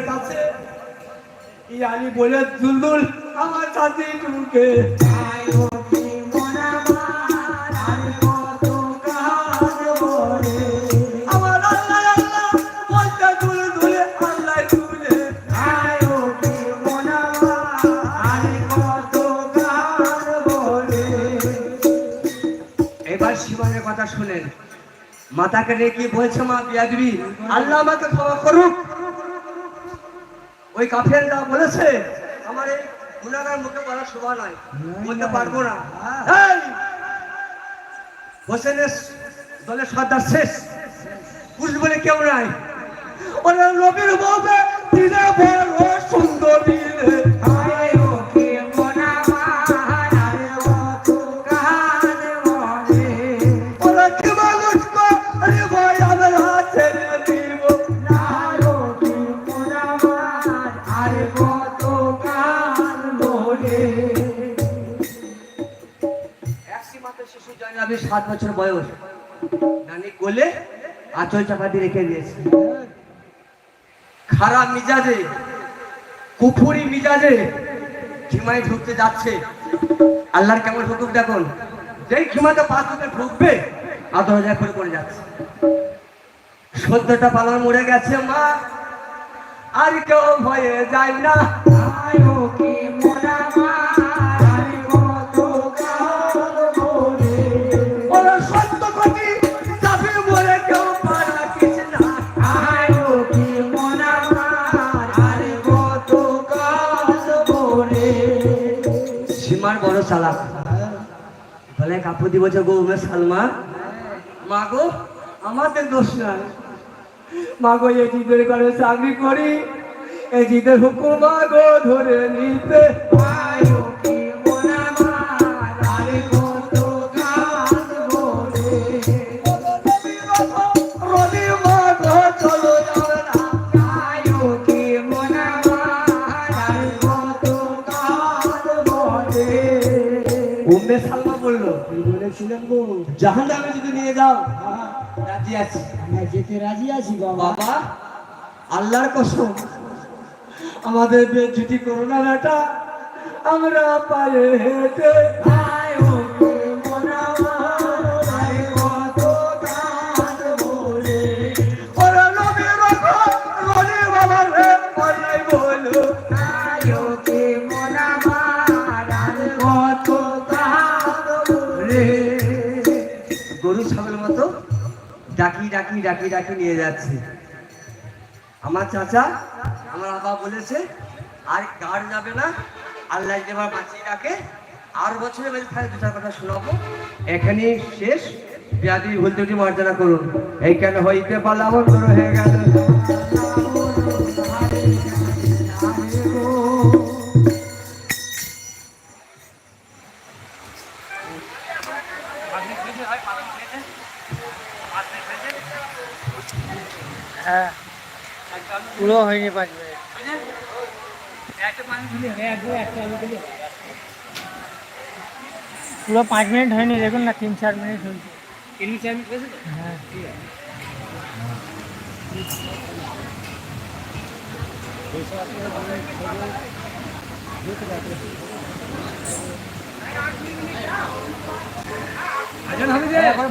কাছে ইয়ানি বলে দুলদুল আমার সাথে ঢুকে আমার আল্লাহ আল্লাহ বলতে দুলদুলে আল্লাহ তুলে এবার শিবানের কথা শুনেন। মাতাকে রেখে বলছে, মা বিয়াদবি, আল্লাহ আমাকে ক্ষমা করুক। ওই কাফেররা বলেছে আমার এই গুনাহগার মুখে বলা শোভা নয়, বলতে পারবো না। হোসেনের দলের সর্দার শেষ, পুরুষ বলে কেউ নাই। ওরা নবীর বউকে দিলে বড় সুন্দরী শিশু জয়নাবের 7 বছর বয়স, নানি কোলে আঁচল চাপা দিয়ে রেখে দিয়েছে। খারাপ মিজাজে, কুফুরি মিজাজে খিমায় ঢুকতে যাচ্ছে। আল্লাহর কেমন হুকুম দেখুন, যেই খিমাতে পা ঢুকে ঢুকবে আদর হাজার করে পড়ে যাচ্ছে। সদ্যটা পালন মরে গেছে মা, আর কেউ ভয়ে যায় না। সীমার বড় চালাক, বলে কাপুদি বলছে গো সালমা, মা গো আমাদের দোষ নাই, মা গো এই জিদের করে চাকরি করি, এই জিদের হুকুম মা গো ধরে নিতে। সালমা বললো, বলেছিলেন গো জাহান্নামে যদি নিয়ে যাও রাজি আছি। আমরা যেতে রাজি আছি বাবা, আল্লাহর কসম আমাদের বেজ্জতি করো না বেটা, আমরা পায়ে হেঁটে গরু ছাগলের মতো ডাকি ডাকি ডাকি ডাকি নিয়ে যাচ্ছে। আমার চাচা আমার বাবা বলেছে আর গাড় যাবে না, আল্লাহ যেবার বাঁচিয়ে রাখে আর বছরে বেশি খালি দুটার কথা শোনাবো। এখানে শেষ, বিয়াদি ভুলতে মর্যাদা করুন। এই কেন হইতে পারলাম হয়ে গেল। হ্যাঁ পুরো হয়নি 5 মিনিট, পুরো 5 মিনিট হয়নি, দেখুন না 3-4 মিনিট হয়েছে। 3-4 মিনিট হয়েছে। হ্যাঁ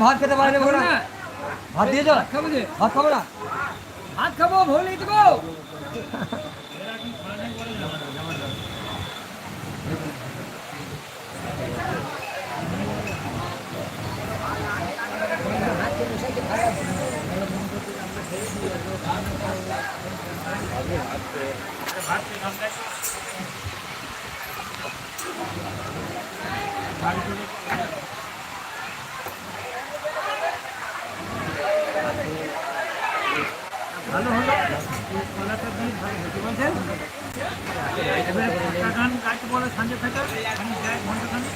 ভাত খেতে পারে না, ভাত দিয়ে যাও, ভাত খাবো না, ভাত খাবো ভুলেই দেবো। ভালো হলো কলাটা দিয়ে ভালো হয়েছে বলছেন। এবারে কাকান কাকে বলে সাঁজে ফেটা খানি যায় ঘন্টা খানি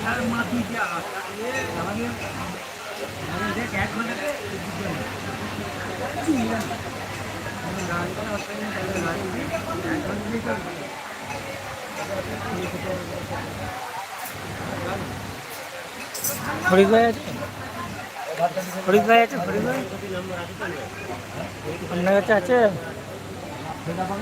আর মাটি দিয়ে আমাদের দেখ 1 ঘন্টাতে ফরিদ ভাই আছে, ফরিদ ভাই আছে, ফরিদ ভাই আপনার কাছে আছে। সেটা পাবে